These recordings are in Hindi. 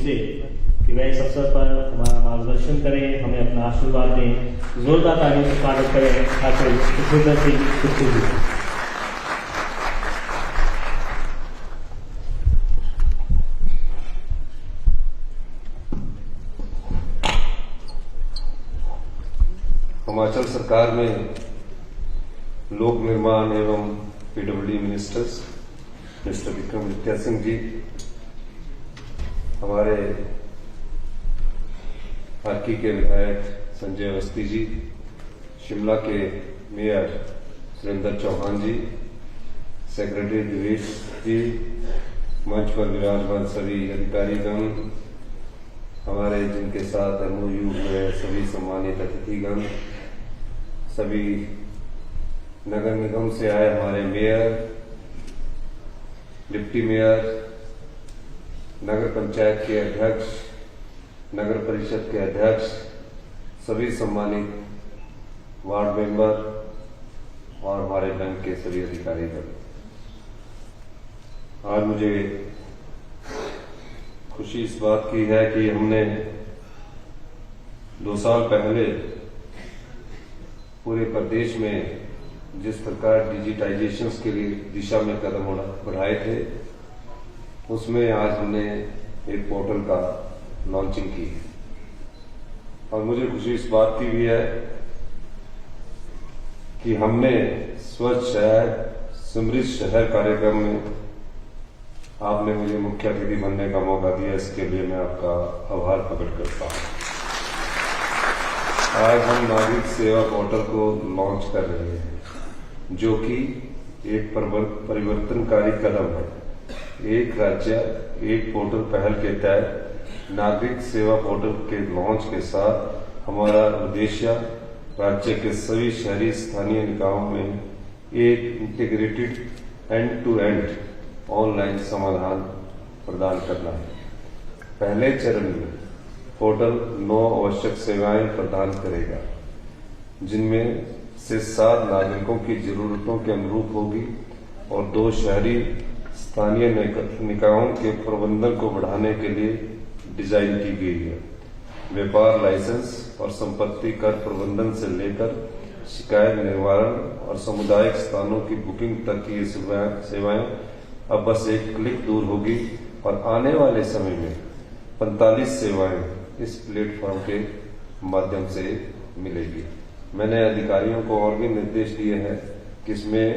से कि वह इस अवसर पर हमारा मार्गदर्शन करें, हमें अपना आशीर्वाद दें। जोरदार तालियों से स्वागत करें ठाकुर सुखविंदर सिंह कुट्टू जी। हिमाचल सरकार में लोक निर्माण एवं PWD ministers mister Vikramaditya Singh ji, हमारे हाकी के विधायक संजय अवस्थी जी, शिमला के मेयर सुरेंद्र चौहान जी, सेक्रेटरी दिवेश जी, मंच पर विराजमान सभी अधिकारीगण, हमारे जिनके साथ एमओयू में सभी सम्मानित अतिथिगण, सभी नगर निगम से आए हमारे मेयर, डिप्टी मेयर, नगर पंचायत के अध्यक्ष, नगर परिषद के अध्यक्ष, सभी सम्मानित वार्ड मेंबर और हमारे बैंक के सभी अधिकारीगण, आज मुझे खुशी इस बात की है कि हमने 2 साल पहले पूरे प्रदेश में जिस प्रकार डिजिटाइजेशन के लिए दिशा में कदम बढ़ाए थे, उसमें आज हमने एक पोर्टल का लॉन्चिंग की है। और मुझे खुशी इस बात की भी है कि हमने स्वच्छ शहर समृद्ध शहर कार्यक्रम में आपने मुझे मुख्य अतिथि बनने का मौका दिया, इसके लिए मैं आपका आभार प्रकट करता हूं। आज हम नागरिक सेवा पोर्टल को लॉन्च कर रहे हैं, जो कि एक परिवर्तनकारी कदम है। एक राज्य एक पोर्टल पहल के तहत नागरिक सेवा पोर्टल के लॉन्च के साथ हमारा उद्देश्य राज्य के सभी शहरी स्थानीय निकायों में एक integrated end to end online समाधान प्रदान करना है। पहले चरण में पोर्टल 9 आवश्यक सेवाएं प्रदान करेगा, जिनमें से 7 नागरिकों की जरूरतों के अनुरूप होगी और 2 शहरी स्थानीय निकायों के प्रबंधन को बढ़ाने के लिए डिजाइन की गई है। व्यापार लाइसेंस और संपत्ति कर प्रबंधन से लेकर शिकायत निवारण और सामुदायिक स्थानों की बुकिंग तक की ये सेवाएं अब बस एक क्लिक दूर होगी और आने वाले समय में 45 सेवाएं इस प्लेटफॉर्म के माध्यम से मिलेगी। मैंने अधिकारियों को और भी निर्देश दिए हैं कि इसमें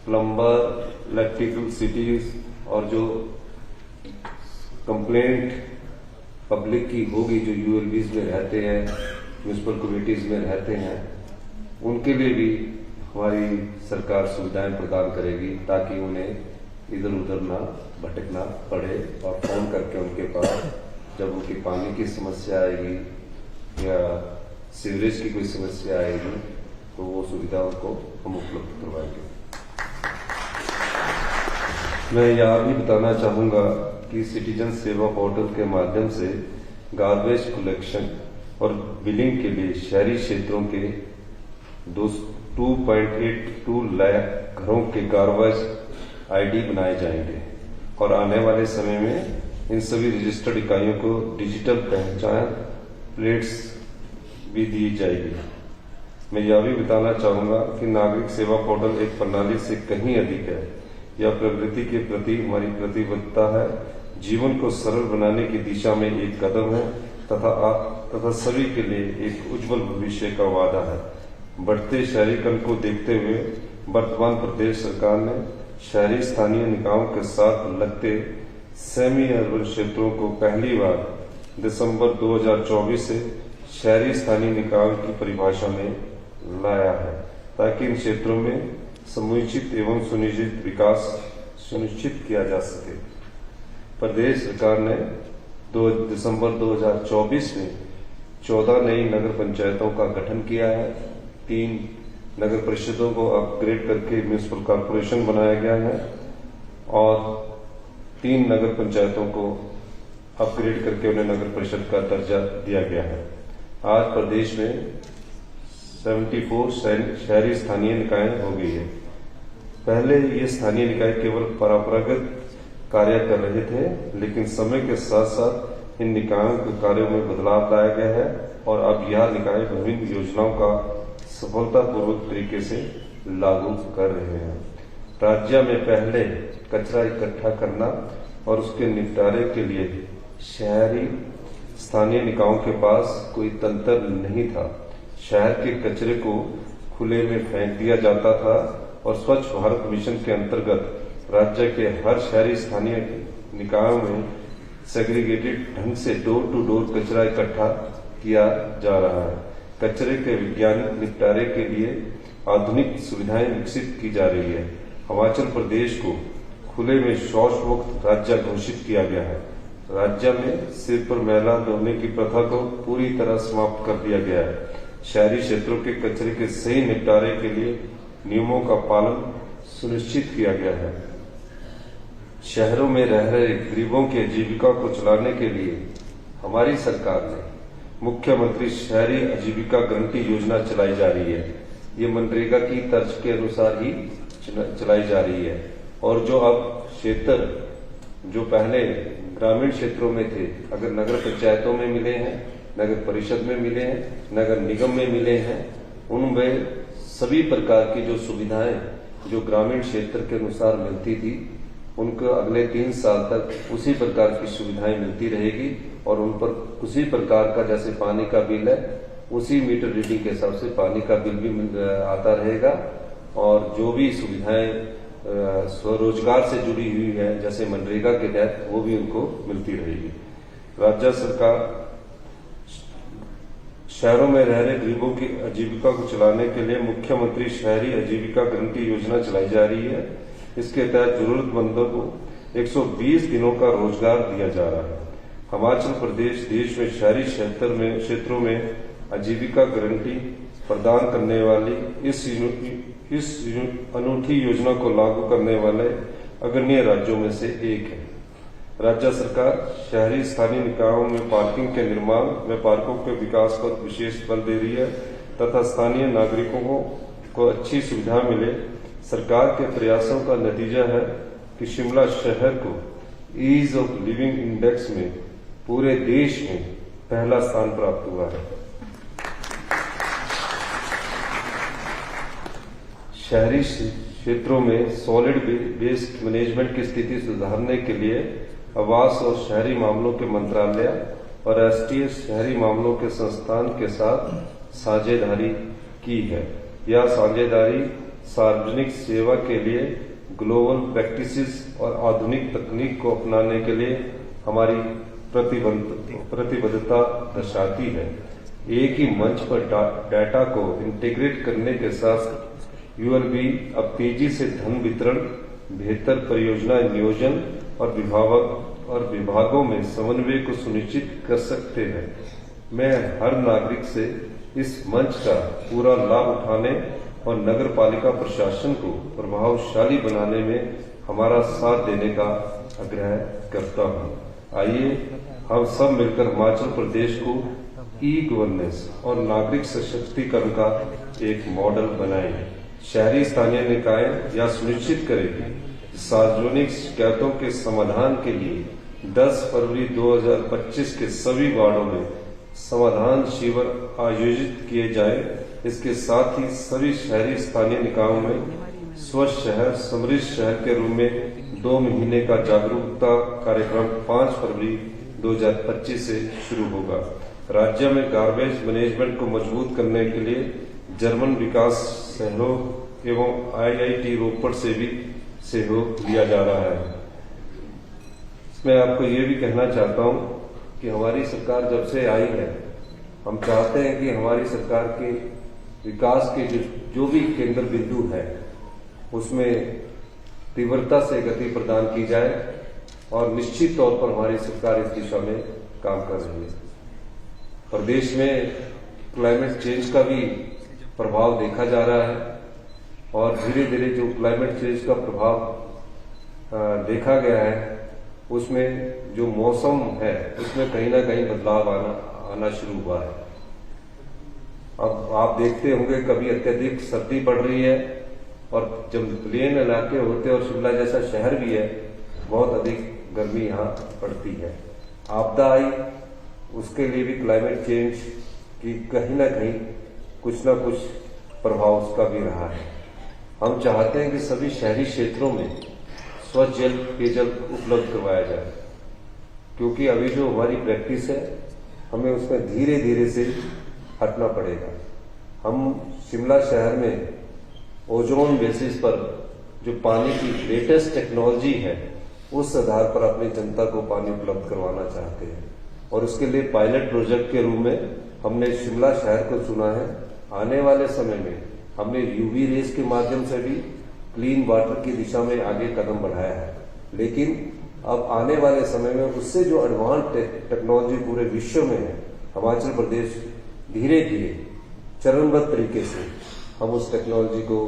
प्लम्बर, इलेक्ट्रिकल सिटीज और जो कंप्लेंट पब्लिक की होगी, जो यूएलबीज में रहते हैं, म्यूनिसिपल कम्युनिटीज में रहते हैं, उनके लिए भी हमारी सरकार सुविधाएं प्रदान करेगी, ताकि उन्हें इधर उधर ना भटकना पड़े और फोन करके उनके पास जब उनकी पानी की समस्या आएगी या सीवरेज की कोई समस्या आएगी तो वो सुविधा उनको हम उपलब्ध करवाएंगे। मैं यह भी बताना चाहूंगा कि सिटीजन सेवा पोर्टल के माध्यम से गार्बेज कलेक्शन और बिलिंग के लिए शहरी क्षेत्रों के 2.82 लाख घरों के गार्बेज आईडी बनाए जाएंगे और आने वाले समय में इन सभी रजिस्टर्ड इकाइयों को डिजिटल पहचान प्लेट्स भी दी जाएगी। मैं यह भी बताना चाहूंगा कि नागरिक सेवा पोर्टल एक प्रणाली से कहीं अधिक है। यह प्रगति के प्रति हमारी प्रतिबद्धता है, जीवन को सरल बनाने की दिशा में एक कदम है तथा सभी के लिए एक उज्जवल भविष्य का वादा है। बढ़ते शहरीकरण को देखते हुए वर्तमान प्रदेश सरकार ने शहरी स्थानीय निकायों के साथ लगते सेमी अर्बन क्षेत्रों को पहली बार दिसंबर 2024 से शहरी स्थानीय निकायों की परिभाषा में लाया है, ताकि इन क्षेत्रों में समुचित एवं सुनिश्चित विकास सुनिश्चित किया जा सके। प्रदेश सरकार ने 2 दिसंबर 2024 में 14 नई नगर पंचायतों का गठन किया है। 3 नगर परिषदों को अपग्रेड करके म्यूनिसिपल कॉर्पोरेशन बनाया गया है और 3 नगर पंचायतों को अपग्रेड करके उन्हें नगर परिषद का दर्जा दिया गया है। आज प्रदेश में 74 शहरी स्थानीय निकाय हो गई है। पहले ये स्थानीय निकाय केवल परंपरागत कार्य कर रहे थे, लेकिन समय के साथ साथ इन निकायों के कार्यों में बदलाव लाया गया है और अब यह निकाय विभिन्न योजनाओं का सफलतापूर्वक तरीके से लागू कर रहे हैं। राज्य में पहले कचरा इकट्ठा करना और उसके निपटारे के लिए शहरी स्थानीय निकायों के पास कोई तंत्र नहीं था। शहर के कचरे को खुले में फेंक दिया जाता था और स्वच्छ भारत मिशन के अंतर्गत राज्य के हर शहरी स्थानीय निकायों में सेग्रीगेटेड ढंग से डोर टू डोर कचरा इकट्ठा किया जा रहा है। कचरे के वैज्ञानिक निपटारे के लिए आधुनिक सुविधाएं विकसित की जा रही है। हिमाचल प्रदेश को खुले में शौच मुक्त राज्य घोषित किया गया है। राज्य में सिर पर मैला ढोने की प्रथा को पूरी तरह समाप्त कर दिया गया है। शहरी क्षेत्रों के कचरे के सही निपटारे के लिए नियमों का पालन सुनिश्चित किया गया है। शहरों में रह रहे गरीबों की आजीविका को चलाने के लिए हमारी सरकार ने मुख्यमंत्री शहरी आजीविका गारंटी योजना चलाई जा रही है। ये मनरेगा की तर्ज के अनुसार ही चलाई जा रही है और जो अब क्षेत्र जो पहले ग्रामीण क्षेत्रों में थे, अगर नगर पंचायतों में मिले हैं, नगर परिषद में मिले हैं, नगर निगम में मिले हैं, उनमें सभी प्रकार की जो सुविधाएं जो ग्रामीण क्षेत्र के अनुसार मिलती थी, उनको अगले 3 साल तक उसी प्रकार की सुविधाएं मिलती रहेगी और उन पर उसी प्रकार का जैसे पानी का बिल है उसी मीटर रीडिंग के हिसाब से पानी का बिल भी आता रहेगा और जो भी सुविधाएं स्वरोजगार से जुड़ी हुई है जैसे मनरेगा के तहत वो भी उनको मिलती रहेगी। राज्य सरकार शहरों में रह रहे गरीबों की आजीविका को चलाने के लिए मुख्यमंत्री शहरी आजीविका गारंटी योजना चलाई जा रही है। इसके तहत जरूरतमंदों को 120 दिनों का रोजगार दिया जा रहा है। हिमाचल प्रदेश देश में शहरी क्षेत्रों में आजीविका गारंटी प्रदान करने वाली इस अनूठी योजना को लागू करने वाले अग्रणी राज्यों में से एक है। राज्य सरकार शहरी स्थानीय निकायों में पार्किंग के निर्माण व पार्कों के विकास पर विशेष बल दे रही है तथा स्थानीय नागरिकों को अच्छी सुविधा मिले। सरकार के प्रयासों का नतीजा है कि शिमला शहर को ईज ऑफ लिविंग इंडेक्स में पूरे देश में पहला स्थान प्राप्त हुआ है। शहरी क्षेत्रों में सॉलिड वेस्ट मैनेजमेंट की स्थिति सुधारने के लिए आवास और शहरी मामलों के मंत्रालय और राष्ट्रीय शहरी मामलों के संस्थान के साथ साझेदारी की है। यह साझेदारी सार्वजनिक सेवा के लिए ग्लोबल प्रैक्टिसेस और आधुनिक तकनीक को अपनाने के लिए हमारी प्रतिबद्धता दर्शाती है। एक ही मंच पर डाटा को इंटीग्रेट करने के साथ यूएलबी अब तेजी से धन वितरण, बेहतर परियोजना नियोजन और विभागों में समन्वय को सुनिश्चित कर सकते हैं। मैं हर नागरिक से इस मंच का पूरा लाभ उठाने और नगर पालिका प्रशासन को प्रभावशाली बनाने में हमारा साथ देने का आग्रह करता हूँ। आइए हम सब मिलकर हिमाचल प्रदेश को ई गवर्नेंस और नागरिक सशक्तिकरण का एक मॉडल बनाएं। शहरी स्थानीय निकाय यह सुनिश्चित करेगी सार्वजनिक शिकायतों के समाधान के लिए 10 फरवरी 2025 के सभी वार्डों में समाधान शिविर आयोजित किए जाए। इसके साथ ही सभी शहरी स्थानीय निकायों में स्वच्छ शहर समृद्ध शहर के रूप में 2 महीने का जागरूकता कार्यक्रम 5 फरवरी 2025 से शुरू होगा। राज्य में गार्बेज मैनेजमेंट को मजबूत करने के लिए जर्मन विकास सहयोग एवं IIT रोपड़ से भी सहयोग लिया जा रहा है। मैं आपको ये भी कहना चाहता हूँ कि हमारी सरकार जब से आई है, हम चाहते हैं कि हमारी सरकार के विकास के जो भी केंद्र बिंदु है उसमें तीव्रता से गति प्रदान की जाए और निश्चित तौर पर हमारी सरकार इस दिशा में काम कर रही है। प्रदेश में क्लाइमेट चेंज का भी प्रभाव देखा जा रहा है और धीरे धीरे जो क्लाइमेट चेंज का प्रभाव देखा गया है उसमें जो मौसम है उसमें कहीं ना कहीं बदलाव आना शुरू हुआ है। अब आप देखते होंगे कभी अत्यधिक सर्दी पड़ रही है और जब प्लेन इलाके होते और शिमला जैसा शहर भी है बहुत अधिक गर्मी यहाँ पड़ती है। आपदा आई, उसके लिए भी क्लाइमेट चेंज की कहीं ना कहीं कुछ ना कुछ प्रभाव उसका भी रहा है। हम चाहते हैं कि सभी शहरी क्षेत्रों में स्वच्छ जल, पेयजल उपलब्ध करवाया जाए, क्योंकि अभी जो हमारी प्रैक्टिस है हमें उसमें धीरे धीरे से हटना पड़ेगा। हम शिमला शहर में ओजोन बेसिस पर जो पानी की लेटेस्ट टेक्नोलॉजी है उस आधार पर अपनी जनता को पानी उपलब्ध करवाना चाहते हैं, और उसके लिए पायलट प्रोजेक्ट के रूप में हमने शिमला शहर को चुना है। आने वाले समय में हमने यूवी रेस के माध्यम से भी क्लीन वाटर की दिशा में आगे कदम बढ़ाया है, लेकिन अब आने वाले समय में उससे जो एडवांस टेक्नोलॉजी पूरे विश्व में है, हिमाचल प्रदेश धीरे धीरे चरणबद्ध तरीके से हम उस टेक्नोलॉजी को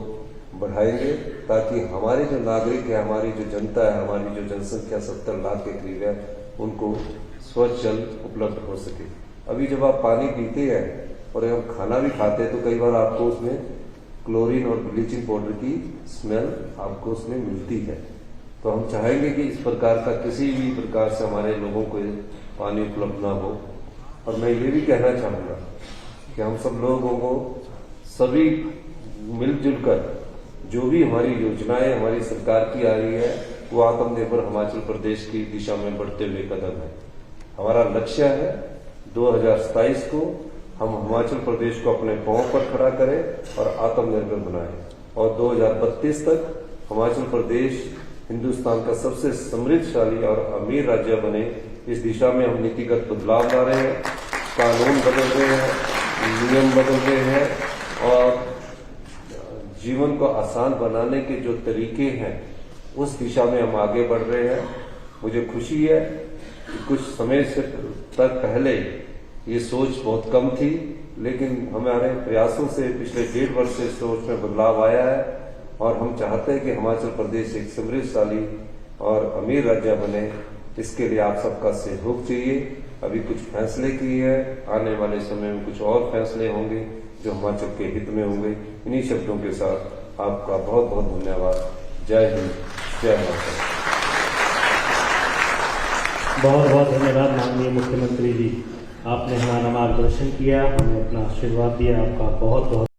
बढ़ाएंगे, ताकि हमारे जो नागरिक है, हमारी जो जनता है, हमारी जो जनसंख्या 70 लाख के करीब है, उनको स्वच्छ जल उपलब्ध हो सके। अभी जब आप पानी पीते हैं और हम खाना भी खाते हैं तो कई बार आपको उसमें क्लोरीन और ब्लीचिंग पाउडर की स्मेल आपको उसमें मिलती है। तो हम चाहेंगे कि इस प्रकार का किसी भी प्रकार से हमारे लोगों को पानी उपलब्ध ना हो। और मैं ये भी कहना चाहूंगा कि हम सब लोगों को सभी मिलजुल कर जो भी हमारी योजनाएं हमारी सरकार की आ रही है वो आत्मनिर्भर हिमाचल प्रदेश की दिशा में बढ़ते हुए कदम है। हमारा लक्ष्य है 2027 को हम हिमाचल प्रदेश को अपने पांव पर खड़ा करें और आत्मनिर्भर बनाएं, और 2032 तक हिमाचल प्रदेश हिंदुस्तान का सबसे समृद्धशाली और अमीर राज्य बने। इस दिशा में हम नीतिगत बदलाव ला रहे हैं, कानून बदल रहे हैं, नियम बदल रहे हैं, और जीवन को आसान बनाने के जो तरीके हैं उस दिशा में हम आगे बढ़ रहे हैं। मुझे खुशी है कि कुछ समय से तक पहले ये सोच बहुत कम थी, लेकिन हमारे प्रयासों से पिछले 1.5 वर्ष से सोच में बदलाव आया है, और हम चाहते हैं कि हिमाचल प्रदेश एक समृद्धशाली और अमीर राज्य बने। इसके लिए आप सबका सहयोग चाहिए। अभी कुछ फैसले किए हैं, आने वाले समय में कुछ और फैसले होंगे जो हिमाचल के हित में होंगे। इन्हीं शब्दों के साथ आपका बहुत बहुत धन्यवाद। जय हिंद, जय हिमाचल। बहुत बहुत धन्यवाद माननीय मुख्यमंत्री जी, आपने हमारा मार्गदर्शन किया, हमें अपना आशीर्वाद दिया। आपका बहुत बहुत